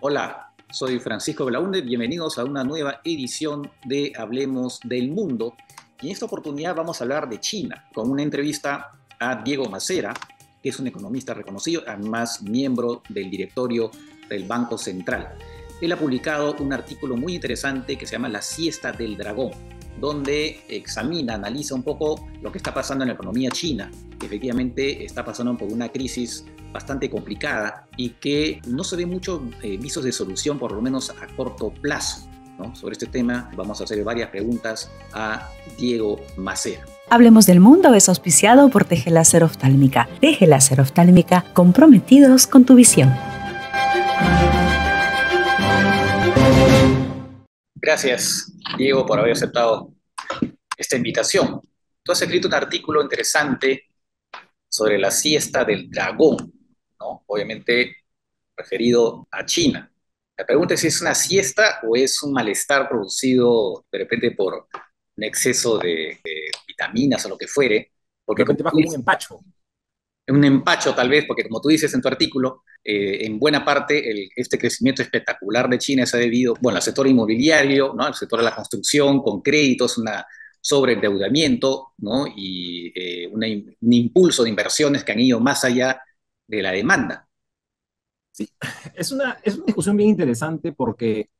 Hola, soy Francisco Belaúnde, bienvenidos a una nueva edición de Hablemos del Mundo. Y en esta oportunidad vamos a hablar de China, con una entrevista a Diego Macera, que es un economista reconocido, además miembro del directorio del Banco Central. Él ha publicado un artículo muy interesante que se llama La siesta del dragón, donde examina, analiza un poco lo que está pasando en la economía china, que efectivamente está pasando por una crisis bastante complicada y que no se ve muchos visos de solución, por lo menos a corto plazo, ¿no? Sobre este tema vamos a hacer varias preguntas a Diego Macera. Hablemos del Mundo es auspiciado por Teje Láser Oftálmica. Teje Láser Oftálmica, comprometidos con tu visión. Gracias, Diego, por haber aceptado esta invitación. Tú has escrito un artículo interesante sobre la siesta del dragón, ¿no? Obviamente referido a China. La pregunta es si es una siesta o es un malestar producido de repente por un exceso de vitaminas o lo que fuere, De porque como repente más tú como un dices, empacho. un empacho tal vez, porque como tú dices en tu artículo, en buena parte este crecimiento espectacular de China se ha debido, bueno, al sector inmobiliario, ¿no? Al sector de la construcción, con créditos, una sobreendeudamiento, ¿no? Y un impulso de inversiones que han ido más allá de la demanda. Sí, es una discusión bien interesante porque,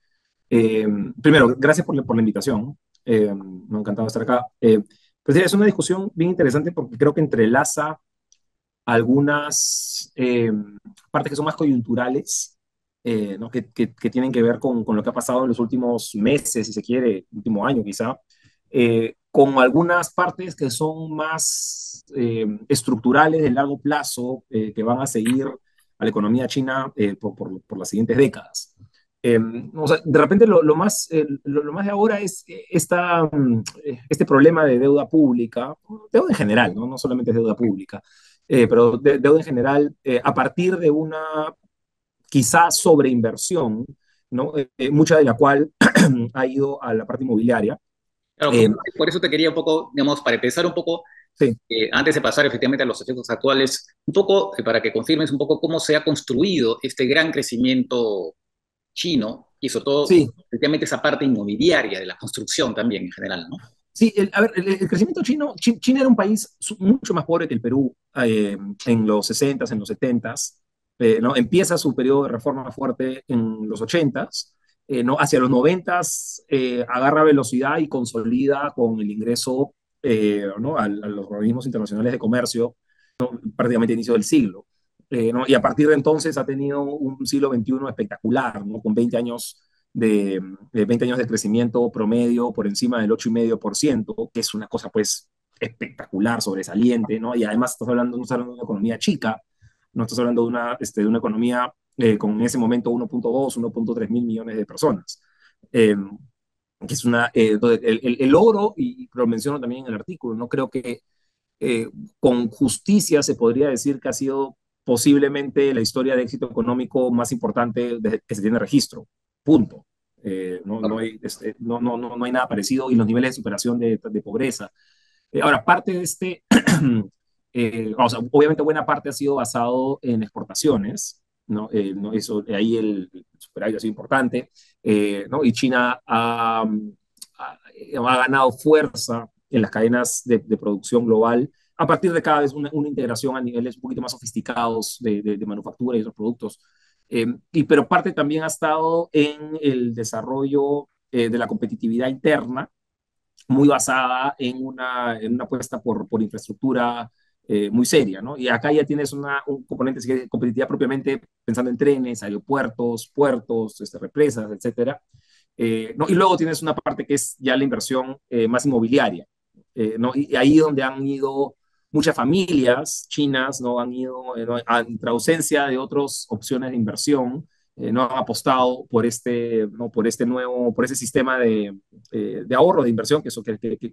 eh, primero, gracias por la invitación. Me ha encantado estar acá. Pues sí, es una discusión bien interesante porque creo que entrelaza algunas partes que son más coyunturales, ¿no? Que tienen que ver con lo que ha pasado en los últimos meses, si se quiere, último año quizá, con algunas partes que son más estructurales de largo plazo, que van a seguir a la economía china por las siguientes décadas. O sea, de repente lo más de ahora es este problema de deuda pública, deuda en general, ¿no? No solamente es deuda pública, pero deuda en general, a partir de una quizás sobreinversión, ¿no? Mucha de la cual ha ido a la parte inmobiliaria. Claro, Eh, por eso te quería un poco, digamos, para empezar un poco, sí, antes de pasar efectivamente a los efectos actuales, un poco para que confirmes un poco cómo se ha construido este gran crecimiento chino y sobre todo, sí, efectivamente, esa parte inmobiliaria de la construcción también en general, ¿no? sí. A ver, el crecimiento chino, China era un país mucho más pobre que el Perú en los 60s, en los 70s. ¿No? Empieza su periodo de reforma fuerte en los 80s. ¿No? Hacia los 90s agarra velocidad y consolida con el ingreso, ¿no? A los organismos internacionales de comercio, ¿no? Prácticamente a inicio del siglo. ¿No? Y a partir de entonces ha tenido un siglo XXI espectacular, ¿no? Con 20 años de 20 años de crecimiento promedio por encima del 8,5%, que es una cosa pues espectacular, sobresaliente, ¿no? Y además no estás hablando de una economía chica, no estás hablando de una economía con en ese momento 1,2, 1,3 mil millones de personas. Eh, que es el logro, y lo menciono también en el artículo, no creo que eh, con justicia se podría decir que ha sido posiblemente la historia de éxito económico más importante que se tiene registro. Punto. No hay nada parecido y los niveles de superación de pobreza. Ahora, parte de o sea, obviamente buena parte ha sido basado en exportaciones, ¿no? Ahí el superávit ha sido importante, ¿no? Y China ha ganado fuerza en las cadenas de producción global a partir de cada vez una integración a niveles un poquito más sofisticados de manufactura y otros productos. Pero parte también ha estado en el desarrollo de la competitividad interna, muy basada en una apuesta por infraestructura muy seria, ¿no? Y acá ya tienes un componente de competitividad propiamente pensando en trenes, aeropuertos, puertos, represas, etcétera. ¿No? Y luego tienes una parte que es ya la inversión más inmobiliaria, ¿no? Y ahí donde han ido muchas familias chinas, ¿no? Han ido, ¿no? Entre ausencia de otras opciones de inversión, no han apostado ¿no? Por ese sistema de ahorro, de inversión, que es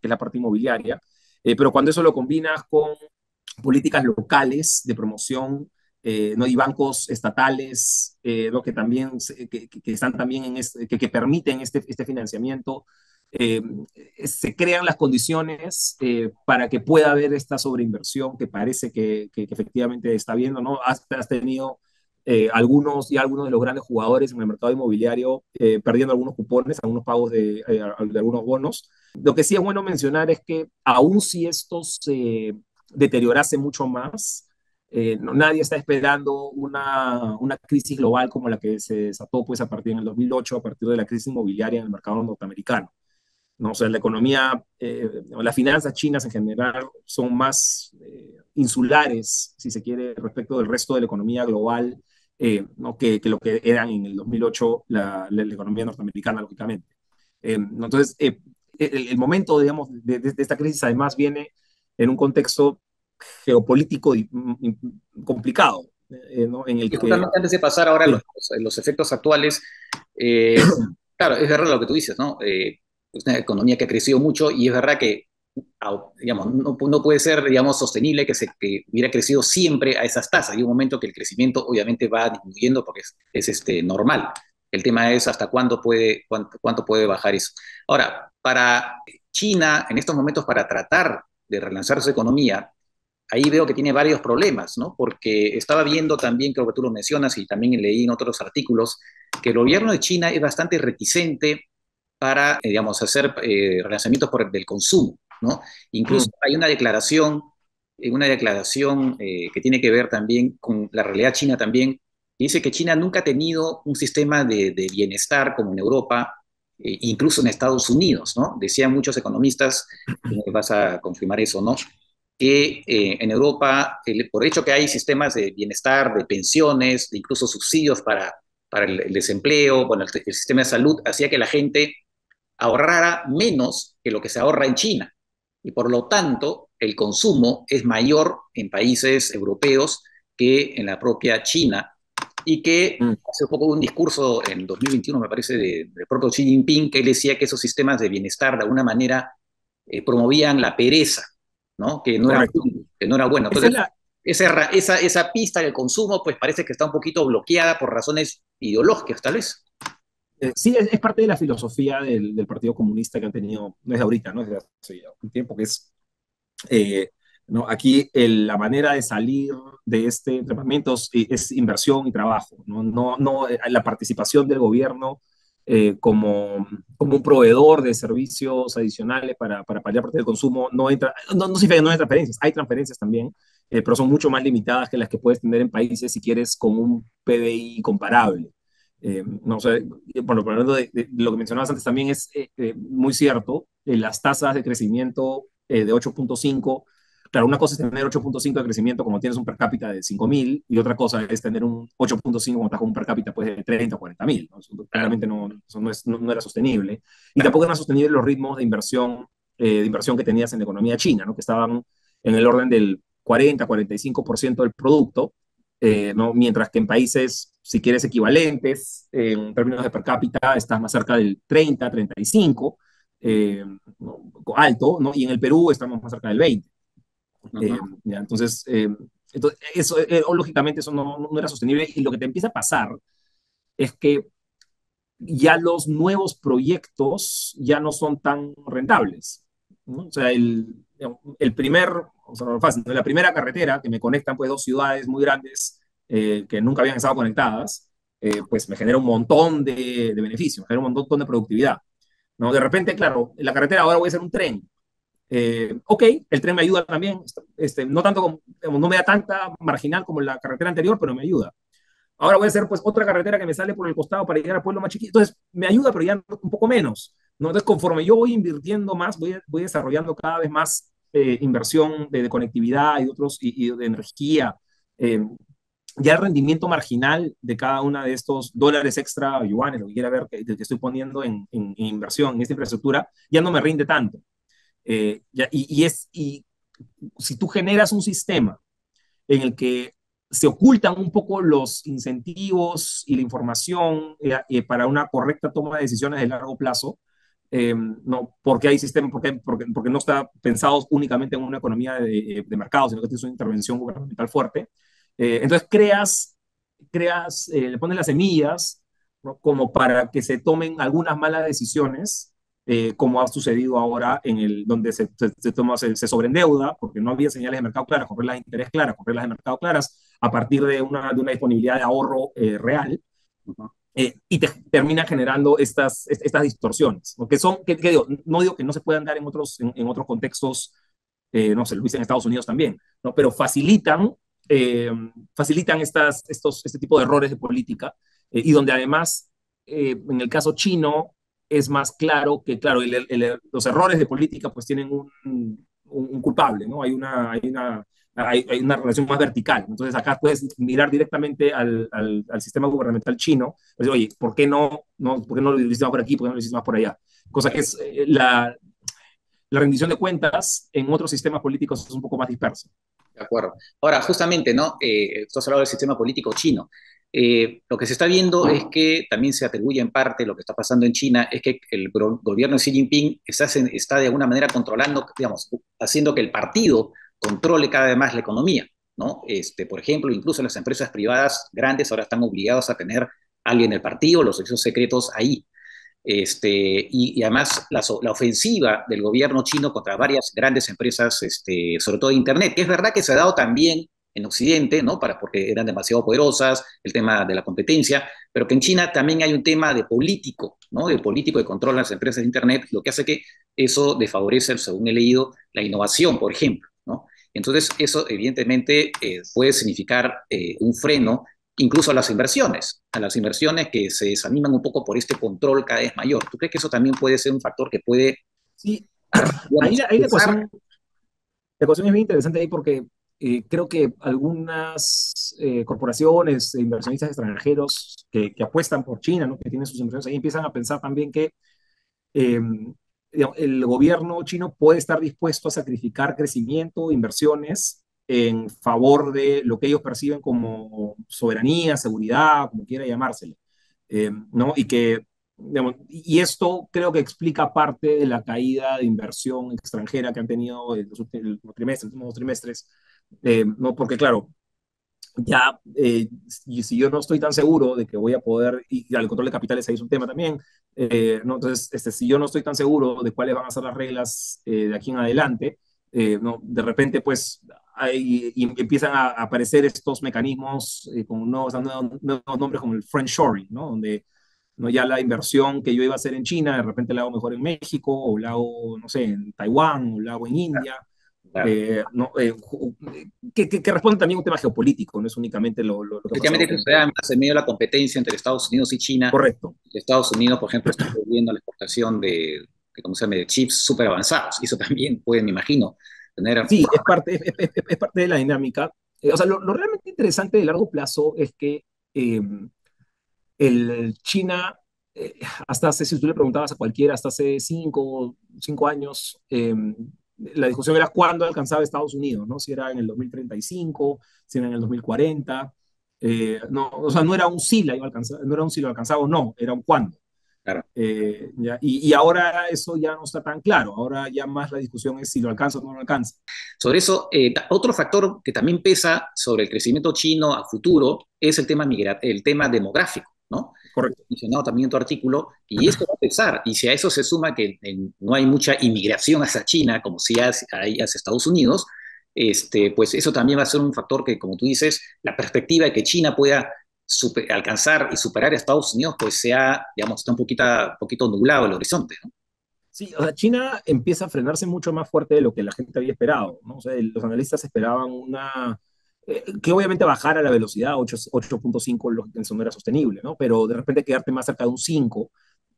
la parte inmobiliaria. Pero cuando eso lo combinas con políticas locales de promoción, ¿no? Y bancos estatales, ¿no? Que están también que permiten este financiamiento, eh, se crean las condiciones para que pueda haber esta sobreinversión que parece que efectivamente está viendo, ¿no? Has tenido algunos de los grandes jugadores en el mercado inmobiliario perdiendo algunos cupones, algunos pagos de algunos bonos. Lo que sí es bueno mencionar es que aun si esto se deteriorase mucho más, nadie está esperando una crisis global como la que se desató pues, a partir del 2008, a partir de la crisis inmobiliaria en el mercado norteamericano. ¿No? O sea, la economía, las finanzas chinas en general son más insulares, si se quiere, respecto del resto de la economía global, ¿no? que lo que eran en el 2008 la economía norteamericana, lógicamente. Entonces, el momento, digamos, de esta crisis además viene en un contexto geopolítico complicado, ¿no? En el Y que... justamente antes de pasar ahora a Sí, los efectos actuales, eh, claro, es verdad lo que tú dices, ¿no? Es una economía que ha crecido mucho y es verdad que, digamos, no puede ser, digamos, sostenible que hubiera crecido siempre a esas tasas. Hay un momento que el crecimiento obviamente va disminuyendo porque normal. El tema es hasta cuánto puede bajar eso. Ahora, para China, en estos momentos, para tratar de relanzar su economía, ahí veo que tiene varios problemas, ¿no? Porque estaba viendo también, creo que tú lo mencionas y también leí en otros artículos, que el gobierno de China es bastante reticente para, digamos, hacer relanzamientos del consumo, ¿no? Incluso mm, hay una declaración que tiene que ver también con la realidad china también, que dice que China nunca ha tenido un sistema de bienestar como en Europa, incluso en Estados Unidos, ¿no? Decían muchos economistas, tú me vas a confirmar eso, ¿no? Que en Europa, por hecho que hay sistemas de bienestar, de pensiones, de incluso subsidios para el desempleo, bueno, el sistema de salud, hacía que la gente ahorrara menos que lo que se ahorra en China. Y por lo tanto, el consumo es mayor en países europeos que en la propia China. Y que mm, hace poco un discurso en 2021, me parece, del propio Xi Jinping, que él decía que esos sistemas de bienestar de alguna manera promovían la pereza, ¿no? correcto. Que no era bueno. Esa Entonces, es la, esa pista del consumo, pues parece que está un poquito bloqueada por razones ideológicas, tal vez. Sí, es parte de la filosofía del Partido Comunista que han tenido, no es de ahorita, ¿no? Es de hace ya un tiempo, que es, eh, ¿no? Aquí la manera de salir de este entrenamiento es inversión y trabajo, ¿no? La participación del gobierno como un proveedor de servicios adicionales para paliar parte del consumo no entra, no significa que no hay transferencias, hay transferencias también, pero son mucho más limitadas que las que puedes tener en países si quieres con un PBI comparable. No sé, bueno, hablando de lo que mencionabas antes también es muy cierto, las tasas de crecimiento de 8.5, claro, una cosa es tener 8.5 de crecimiento como tienes un per cápita de 5.000 y otra cosa es tener un 8.5 como estás con un per cápita pues, de 30 o 40.000, ¿no? Claro, Claramente eso no era sostenible. Y claro. tampoco eran sostenibles los ritmos de inversión que tenías en la economía china, ¿no? Que estaban en el orden del 40-45% del producto, ¿no? Mientras que en países, si quieres, equivalentes, en términos de per cápita, estás más cerca del 30-35%, ¿no? Alto, ¿no? Y en el Perú estamos más cerca del 20%. Ujú. ¿Ya? Entonces eso, lógicamente, eso no era sostenible. Y lo que te empieza a pasar es que ya los nuevos proyectos ya no son tan rentables, ¿no? O sea, o sea, fácil, ¿no? La primera carretera que me conectan pues dos ciudades muy grandes que nunca habían estado conectadas, pues me genera un montón de beneficios, me genera un montón de productividad, ¿no? De repente, claro, la carretera ahora voy a hacer un tren. Ok, el tren me ayuda también, no tanto como, no me da tanta marginal como la carretera anterior, pero me ayuda. Ahora voy a hacer pues otra carretera que me sale por el costado para llegar al pueblo más chiquito. Entonces me ayuda, pero ya un poco menos, ¿no? Entonces conforme yo voy invirtiendo más, voy desarrollando cada vez más inversión de conectividad y de energía. Eh, ya el rendimiento marginal de cada una de estos dólares extra o yuanes, lo que quiera ver que estoy poniendo en inversión en esta infraestructura, ya no me rinde tanto. Y si tú generas un sistema en el que se ocultan un poco los incentivos y la información para una correcta toma de decisiones de largo plazo, no, porque hay sistemas, porque no está pensado únicamente en una economía de mercado, sino que tienes una intervención gubernamental fuerte. Entonces le pones las semillas, ¿no? Como para que se tomen algunas malas decisiones, como ha sucedido ahora donde se sobreendeuda, porque no había señales de mercado claras, con reglas de interés claras, con reglas de mercado claras, a partir de una disponibilidad de ahorro real. Ujú. Y te termina generando estas distorsiones, ¿no? Que digo, no digo que no se puedan dar en otros contextos, no sé, lo dicen en Estados Unidos también, ¿no? Pero eh, facilitan este tipo de errores de política, y donde además, en el caso chino, es más claro que, claro, los errores de política pues tienen un culpable, ¿no? Hay una relación más vertical. Entonces acá puedes mirar directamente al sistema gubernamental chino, pues, oye, ¿por qué no lo hicimos por aquí? ¿Por qué no lo hicimos por allá? Cosa que es la rendición de cuentas en otros sistemas políticos es un poco más dispersa. De acuerdo. Ahora, justamente, ¿no? Tú has hablado del sistema político chino. Lo que se está viendo es que también se atribuye en parte lo que está pasando en China, es que el gobierno de Xi Jinping está de alguna manera controlando, digamos, haciendo que el partido controle cada vez más la economía, ¿no? Por ejemplo, incluso las empresas privadas grandes ahora están obligadas a tener a alguien del partido, los servicios secretos ahí. Y además la ofensiva del gobierno chino contra varias grandes empresas, sobre todo de Internet, que es verdad que se ha dado también en Occidente, ¿no? Porque eran demasiado poderosas, el tema de la competencia, pero que en China también hay un tema de político, ¿no? De político que controla las empresas de Internet, lo que hace que eso desfavorece, según he leído, la innovación, por ejemplo, ¿no? Entonces, eso evidentemente puede significar un freno incluso a las inversiones que se desaniman un poco por este control cada vez mayor. ¿Tú crees que eso también puede ser un factor que puede, Sí, ahí, digamos, ahí pesar? la ecuación es bien interesante ahí porque creo que algunas corporaciones, inversionistas extranjeros que apuestan por China, ¿no? Que tienen sus inversiones ahí, empiezan a pensar también que eh, digamos, el gobierno chino puede estar dispuesto a sacrificar crecimiento, inversiones en favor de lo que ellos perciben como soberanía, seguridad, como quiera llamársele, ¿no? Digamos, y esto creo que explica parte de la caída de inversión extranjera que han tenido en los últimos trimestres, los últimos 2 trimestres, ¿no? Porque claro, ya, y si yo no estoy tan seguro de que voy a poder, y al control de capitales ahí es un tema también, ¿no? Entonces, si yo no estoy tan seguro de cuáles van a ser las reglas de aquí en adelante, ¿no? De repente, pues, y empiezan a aparecer estos mecanismos con nuevos nombres como el friendshoring, ¿no? Donde no ya la inversión que yo iba a hacer en China, de repente la hago mejor en México, o la hago, no sé, en Taiwán, o la hago en India, Claro. no, que responde también a un tema geopolítico, no es únicamente lo que ha pasado Efectivamente, que se da frente. más en medio de la competencia entre Estados Unidos y China. Correcto. Estados Unidos, por ejemplo, está prohibiendo la exportación ¿cómo se llama?, de chips súper avanzados. Y eso también puede, me imagino, tener... Sí, es parte de la dinámica. O sea, lo realmente interesante de largo plazo es que eh, China, hasta hace, si tú le preguntabas a cualquiera, hasta hace 5 años, la discusión era cuándo alcanzaba Estados Unidos, ¿no? Si era en el 2035, si era en el 2040. No, o sea, no era un si la iba a alcanzar, no era un si lo alcanzaba o no, era un cuándo. Claro. Y ahora eso ya no está tan claro, ahora ya más la discusión es si lo alcanza o no lo alcanza. Sobre eso, otro factor que también pesa sobre el crecimiento chino a futuro es el tema demográfico, ¿no? Correcto. Mencionado también en tu artículo, y esto va a pesar, y si a eso se suma que no hay mucha inmigración hacia China, como si hay hacia Estados Unidos, pues eso también va a ser un factor que, como tú dices, la perspectiva de que China pueda alcanzar y superar a Estados Unidos, pues digamos, está un poquito nublado el horizonte, ¿no? Sí, o sea, China empieza a frenarse mucho más fuerte de lo que la gente había esperado, ¿no? O sea, los analistas esperaban que obviamente bajara la velocidad, 8.5 eso no era sostenible, ¿no? Pero de repente quedarte más cerca de un 5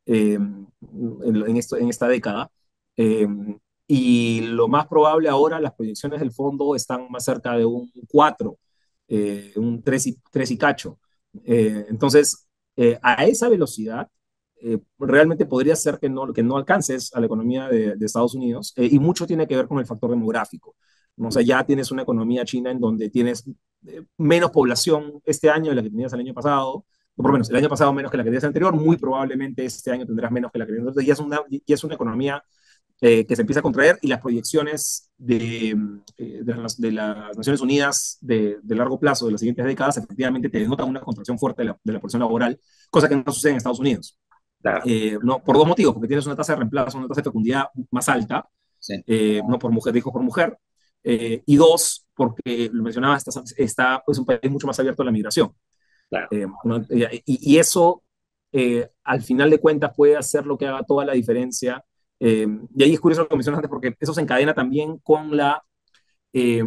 en esta década. eh, y lo más probable ahora, las proyecciones del fondo están más cerca de un 4, un 3 y cacho. Entonces, a esa velocidad, realmente podría ser que no alcances a la economía de Estados Unidos, y mucho tiene que ver con el factor demográfico, ¿no? O sea, ya tienes una economía china en donde tienes menos población este año de la que tenías el año pasado, o por lo menos el año pasado menos que la que tenías el anterior, muy probablemente este año tendrás menos que la que tenías. Entonces ya es una economía que se empieza a contraer, y las proyecciones de las Naciones Unidas de largo plazo de las siguientes décadas efectivamente te denotan una contracción fuerte de la población laboral, cosa que no sucede en Estados Unidos. Claro, No, por dos motivos, porque tienes una tasa de reemplazo, una tasa de fecundidad más alta, sí. no por mujer, dijo por mujer, y dos, porque lo mencionaba, es un país mucho más abierto a la migración. Claro. ¿No? Y eso, al final de cuentas, puede hacer lo que haga toda la diferencia. Y ahí es curioso lo que mencionas antes, porque eso se encadena también con la eh,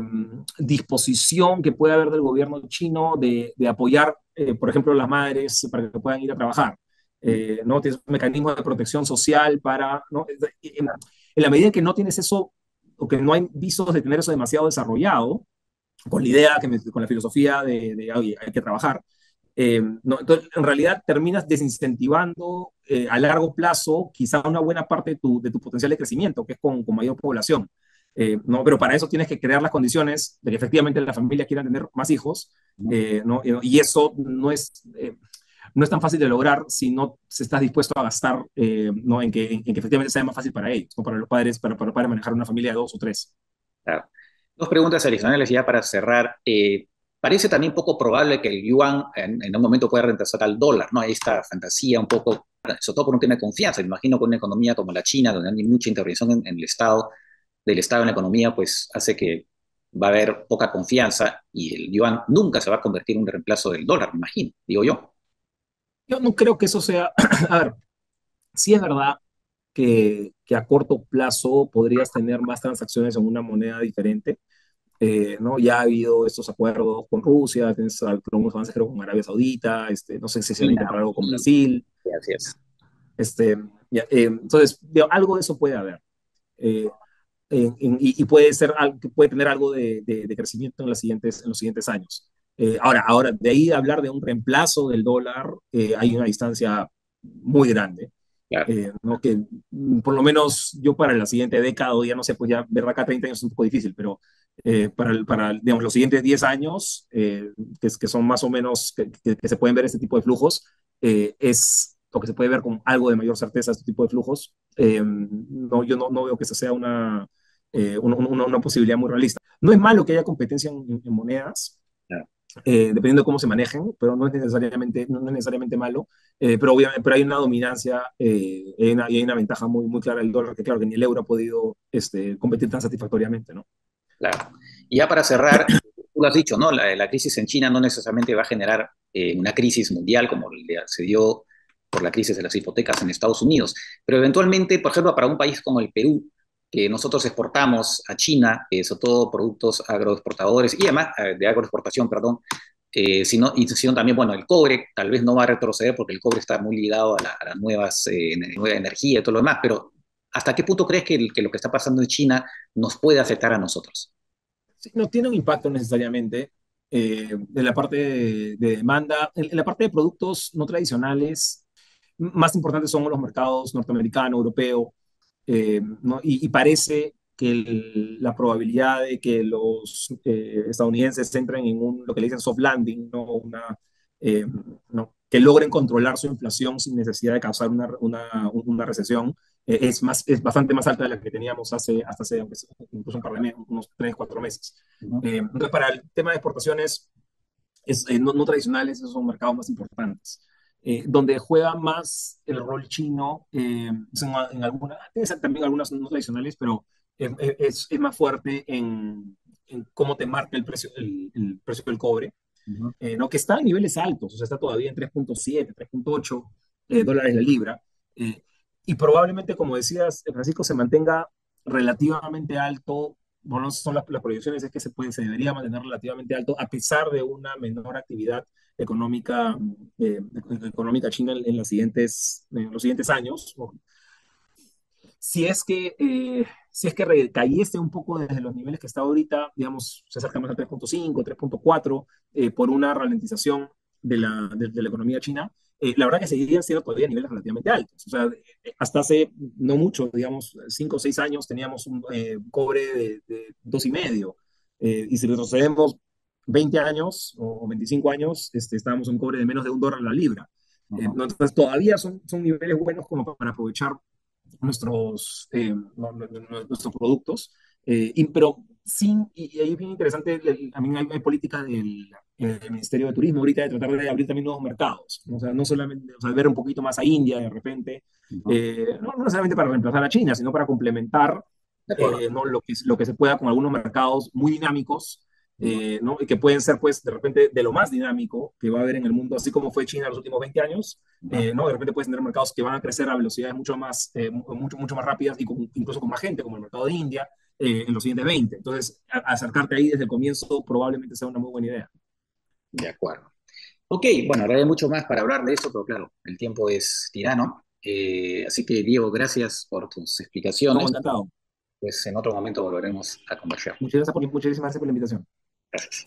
disposición que puede haber del gobierno chino de apoyar, por ejemplo, a las madres para que puedan ir a trabajar. ¿No? Tienes mecanismos de protección social para, ¿no? En la medida en que no tienes eso, o que no hay visos de tener eso demasiado desarrollado, con la idea, con la filosofía de oye, hay que trabajar, no, entonces, en realidad terminas desincentivando a largo plazo quizá una buena parte de tu potencial de crecimiento, que es con mayor población. No, pero para eso tienes que crear las condiciones de que efectivamente la familia quiera tener más hijos, ¿no? Y eso no es tan fácil de lograr si no se estás dispuesto a gastar, ¿no? En que efectivamente sea más fácil para ellos, ¿no? Para los padres, para los padres manejar una familia de dos o tres. Claro. Dos preguntas adicionales ya para cerrar. Parece también poco probable que el yuan en un momento pueda reemplazar al dólar, ¿no? Hay esta fantasía un poco, sobre todo por un tema de confianza. Me imagino que una economía como la China, donde hay mucha intervención en el Estado, del Estado en la economía, pues hace que va a haber poca confianza y el yuan nunca se va a convertir en un reemplazo del dólar, me imagino, digo yo. Yo no creo que eso sea, a ver, sí es verdad que a corto plazo podrías tener más transacciones en una moneda diferente. ¿No? Ya ha habido estos acuerdos con Rusia, tienes algunos avances creo con Arabia Saudita, no sé si se va a China, intentar algo con y, Brasil, y así es. este, entonces digo, algo de eso puede haber. Eh, y puede ser, puede tener algo de crecimiento en los siguientes años. Ahora, de ahí a hablar de un reemplazo del dólar, hay una distancia muy grande. Claro. ¿No? Que por lo menos yo para la siguiente década, o ya no sé, pues ya ver acá 30 años es un poco difícil, pero para digamos, los siguientes 10 años, que son más o menos que se pueden ver este tipo de flujos, es lo que se puede ver con algo de mayor certeza este tipo de flujos. No, yo no veo que esa sea una posibilidad muy realista. No es malo que haya competencia en monedas, Claro. dependiendo de cómo se manejen, pero no es necesariamente malo, pero obviamente pero hay una dominancia y hay una ventaja muy clara del dólar, que claro que ni el euro ha podido competir tan satisfactoriamente, ¿no? Claro. Y ya para cerrar, tú lo has dicho, ¿no? La crisis en China no necesariamente va a generar una crisis mundial como se dio por la crisis de las hipotecas en Estados Unidos, pero eventualmente, por ejemplo, para un país como el Perú, que nosotros exportamos a China, sobre todo productos agroexportadores y además de agroexportación, perdón, sino también, bueno, el cobre tal vez no va a retroceder porque el cobre está muy ligado a las nueva energía y todo lo demás, pero ¿hasta qué punto crees que lo que está pasando en China nos puede afectar a nosotros? Sí, no tiene un impacto necesariamente en la parte de demanda, en la parte de productos no tradicionales, más importantes son los mercados norteamericano, europeo, ¿no? Y parece que la probabilidad de que los estadounidenses entren en lo que le dicen soft landing, ¿no? Eh, ¿no? Que logren controlar su inflación sin necesidad de causar una recesión, es bastante más alta de la que teníamos hasta hace incluso un par de meses, unos 3, 4 meses. Uh-huh. Entonces, para el tema de exportaciones no tradicionales, esos son mercados más importantes. Donde juega más el rol chino, son en algunas, también algunas no tradicionales, pero es más fuerte en cómo te marca el precio del cobre, Uh-huh. ¿no? Que está a niveles altos, o sea, está todavía en 3.7, 3.8 dólares la libra, eh, y probablemente, como decías, Francisco, se mantenga relativamente alto. Bueno, son las proyecciones, es que se debería mantener relativamente alto a pesar de una menor actividad económica, económica china en los siguientes años, ¿no? Si es que recayese un poco desde los niveles que está ahorita, digamos, se acerca más a 3.5, 3.4, por una ralentización de la economía china, la verdad que seguirían siendo todavía niveles relativamente altos. O sea, hasta hace no mucho, digamos, 5 o 6 años teníamos un cobre de 2,5. Y si retrocedemos 20 años o 25 años, estábamos en un cobre de menos de $1 la libra. Uh-huh. ¿No? Entonces, todavía son niveles buenos como para aprovechar nuestros productos, pero sin, y ahí es bien interesante, también hay política del Ministerio de Turismo ahorita de tratar de abrir también nuevos mercados, ¿no? O sea, no solamente, o sea, ver un poquito más a India de repente, Uh-huh. no necesariamente para reemplazar a China, sino para complementar, de acuerdo. ¿no? Lo que se pueda con algunos mercados muy dinámicos, ¿no? Y que pueden ser, pues, de repente, de lo más dinámico que va a haber en el mundo, así como fue China los últimos 20 años, ¿no? De repente puedes tener mercados que van a crecer a velocidades mucho más rápidas y incluso con más gente, como el mercado de India, en los siguientes 20. Entonces, acercarte ahí desde el comienzo probablemente sea una muy buena idea. De acuerdo. Ok, bueno, habrá mucho más para hablar de esto, pero claro, el tiempo es tirano. Así que, Diego, gracias por tus No, explicaciones. encantado. Pues en otro momento volveremos a conversar. Muchísimas gracias por la invitación. Gracias.